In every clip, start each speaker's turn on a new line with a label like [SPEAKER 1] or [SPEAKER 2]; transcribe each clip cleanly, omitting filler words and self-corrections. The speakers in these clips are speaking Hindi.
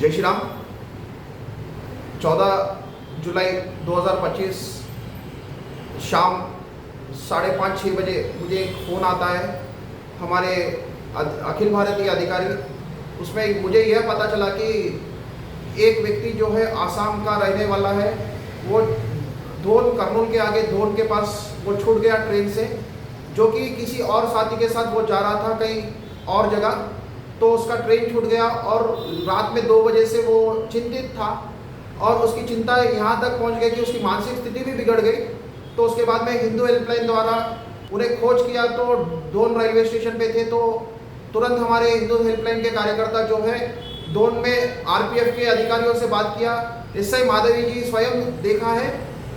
[SPEAKER 1] जय श्री राम। 14 जुलाई 2025 शाम 5:30-6 बजे मुझे एक फ़ोन आता है हमारे अखिल भारतीय अधिकारी। उसमें मुझे यह पता चला कि एक व्यक्ति जो है आसाम का रहने वाला है, वो धोन कर्नूल के आगे धोन के पास वो छूट गया ट्रेन से, जो कि किसी और साथी के साथ वो जा रहा था कहीं और जगह। तो उसका ट्रेन छूट गया और रात में 2 बजे से वो चिंतित था और उसकी चिंता यहाँ तक पहुँच गई कि उसकी मानसिक स्थिति भी बिगड़ गई। तो उसके बाद में हिंदू हेल्पलाइन द्वारा उन्हें खोज किया तो दोन रेलवे स्टेशन पे थे। तो तुरंत हमारे हिंदू हेल्पलाइन के कार्यकर्ता जो है दोन में आरपीएफ के अधिकारियों से बात किया। एसआई माधवी जी स्वयं देखा है,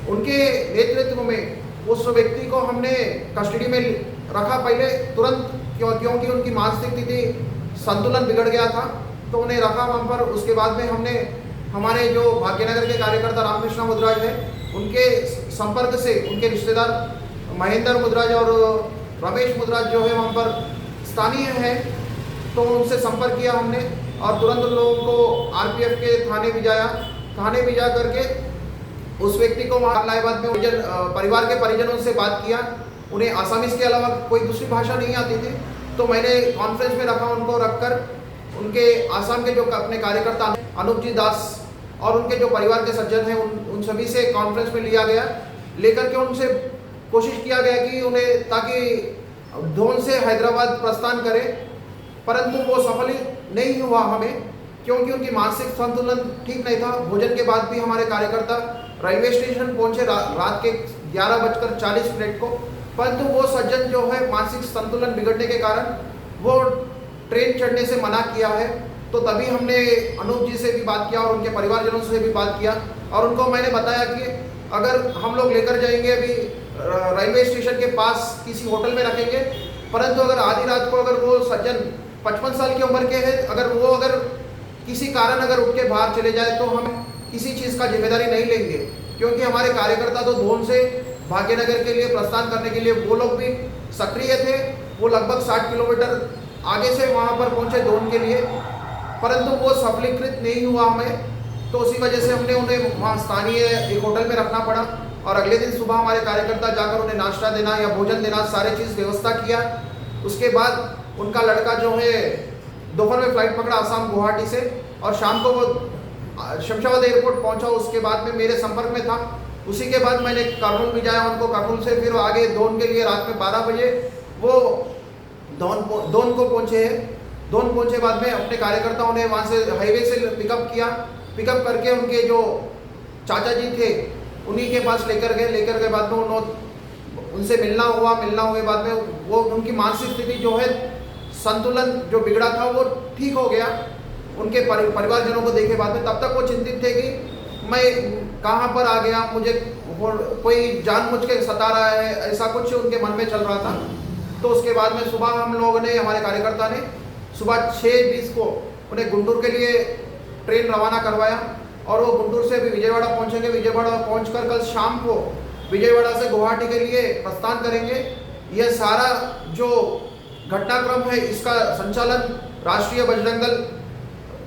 [SPEAKER 1] उनके नेतृत्व में उस व्यक्ति को हमने कस्टडी में रखा पहले तुरंत, क्योंकि उनकी मानसिक स्थिति संतुलन बिगड़ गया था, तो उन्हें रखा वहाँ पर। उसके बाद में हमने हमारे जो भाग्यनगर के कार्यकर्ता रामकृष्ण मुद्राज है, उनके संपर्क से उनके रिश्तेदार महेंद्र मुद्राज और रमेश मुद्राज जो है वहाँ पर स्थानीय है, तो उनसे संपर्क किया हमने और तुरंत उन लोगों को आरपीएफ के थाने भिजाया। थाने भिजा करके उस व्यक्ति को वहाँ इलाहाबाद में परिवार के परिजनों से बात किया। उन्हें आसामीज के अलावा कोई दूसरी भाषा नहीं आती थी, तो मैंने कॉन्फ्रेंस में रखा उनको, रखकर उनके आसाम के जो अपने कार्यकर्ता अनूप जी दास और उनके जो परिवार के सज्जन हैं उन सभी से कॉन्फ्रेंस में लिया गया। लेकर के उनसे कोशिश किया गया कि उन्हें ताकि धोन से हैदराबाद प्रस्थान करें, परंतु वो सफल नहीं हुआ हमें, क्योंकि उनकी मानसिक संतुलन ठीक नहीं था। भोजन के बाद भी हमारे कार्यकर्ता रेलवे स्टेशन पहुंचे रात के 11:40 को, परंतु वो सज्जन जो है मानसिक संतुलन बिगड़ने के कारण वो ट्रेन चढ़ने से मना किया है। तो तभी हमने अनूप जी से भी बात किया और उनके परिवारजनों से भी बात किया और उनको मैंने बताया कि अगर हम लोग लेकर जाएंगे, अभी रेलवे स्टेशन के पास किसी होटल में रखेंगे, परंतु अगर आधी रात को अगर वो सज्जन 55 साल की उम्र के हैं, अगर किसी कारण अगर उठ के बाहर चले जाए तो हम किसी चीज़ का जिम्मेदारी नहीं लेंगे, क्योंकि हमारे कार्यकर्ता तो धोन से भाग्यनगर के लिए प्रस्थान करने के लिए वो लोग भी सक्रिय थे। वो लगभग 60 किलोमीटर आगे से वहाँ पर पहुँचे धोन के लिए, परंतु वो सफलीकृत नहीं हुआ हमें। तो उसी वजह से हमने उन्हें वहाँ स्थानीय एक होटल में रखना पड़ा और अगले दिन सुबह हमारे कार्यकर्ता जाकर उन्हें नाश्ता देना या भोजन देना सारे चीज़ व्यवस्था किया। उसके बाद उनका लड़का जो है दोपहर में फ्लाइट पकड़ा आसाम गुवाहाटी से और शाम को वो शमशाबाद एयरपोर्ट पहुंचा। उसके बाद में मेरे संपर्क में था। उसी के बाद मैंने कर्नूल भिजाया उनको, कर्नूल से फिर आगे धोन के लिए रात में 12 बजे वो धोन को पहुंचे हैं। धोन पहुंचे बाद में अपने कार्यकर्ताओं ने वहाँ से हाईवे से पिकअप किया। पिकअप करके उनके जो चाचा जी थे उन्हीं के पास लेकर गए। बाद में उनसे मिलना हुए बाद में वो उनकी मानसिक स्थिति जो है संतुलन जो बिगड़ा था वो ठीक हो गया उनके परिवारजनों को देखे बाद में। तब तक वो चिंतित थे कि मैं कहाँ पर आ गया, मुझे कोई जानबूझ के सता रहा है, ऐसा कुछ उनके मन में चल रहा था। तो उसके बाद में सुबह हम लोगों ने, हमारे कार्यकर्ता ने सुबह 6:20 को उन्हें गुंटूर के लिए ट्रेन रवाना करवाया और वो गुंटूर से भी विजयवाड़ा पहुँचेंगे। विजयवाड़ा पहुँचकर कल शाम को विजयवाड़ा से गुवाहाटी के लिए प्रस्थान करेंगे। यह सारा जो घटनाक्रम है इसका संचालन राष्ट्रीय बजरंग दल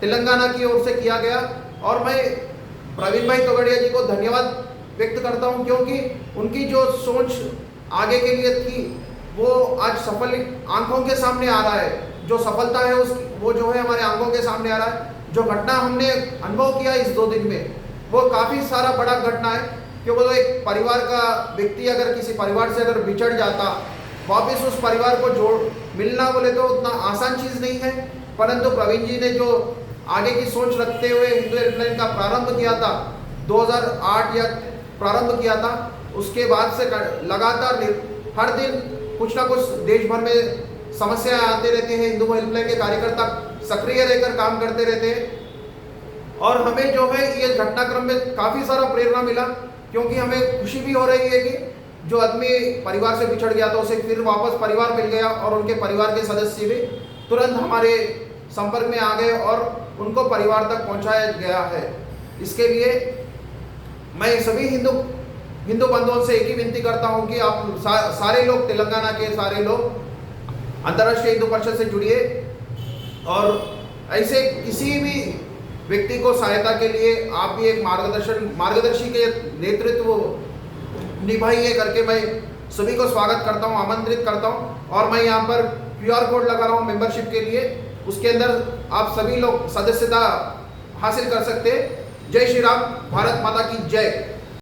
[SPEAKER 1] तेलंगाना की ओर से किया गया और मैं प्रवीण भाई तोगड़िया जी को धन्यवाद व्यक्त करता हूं, क्योंकि उनकी जो सोच आगे के लिए थी वो आज सफल आंखों के सामने आ रहा है। जो सफलता है वो जो है हमारे आंखों के सामने आ रहा है। जो घटना हमने अनुभव किया इस 2 दिन में वो काफ़ी सारा बड़ा घटना है, क्योंकि वो एक परिवार का व्यक्ति अगर किसी परिवार से अगर बिछड़ जाता, वापस उस परिवार को मिलना बोले तो उतना आसान चीज़ नहीं है। परंतु प्रवीण जी ने जो आगे की सोच रखते हुए हिंदू हेल्पलाइन का प्रारंभ किया था, 2008 या प्रारंभ किया था, उसके बाद से लगातार हर दिन कुछ ना कुछ देश भर में समस्याएं आते रहते हैं। हिंदू हेल्पलाइन के कार्यकर्ता सक्रिय रहकर काम करते रहते हैं और हमें जो है ये घटनाक्रम में काफ़ी सारा प्रेरणा मिला, क्योंकि हमें खुशी भी हो रही है कि जो आदमी परिवार से बिछड़ गया था उसे फिर वापस परिवार मिल गया और उनके परिवार के सदस्य भी तुरंत हमारे संपर्क में आ गए और उनको परिवार तक पहुंचाया गया है। इसके लिए मैं सभी हिंदू बंधुओं से एक ही विनती करता हूं कि आप सारे लोग, तेलंगाना के सारे लोग अंतर्राष्ट्रीय हिंदू परिषद से जुड़िए और ऐसे किसी भी व्यक्ति को सहायता के लिए आप भी एक मार्गदर्शी के नेतृत्व निभाइए करके मैं सभी को स्वागत करता हूं, आमंत्रित करता हूं। और मैं यहां पर QR कोड लगा रहा हूं मेंबरशिप के लिए, उसके अंदर आप सभी लोग सदस्यता हासिल कर सकते हैं। जय श्री राम, भारत माता की जय।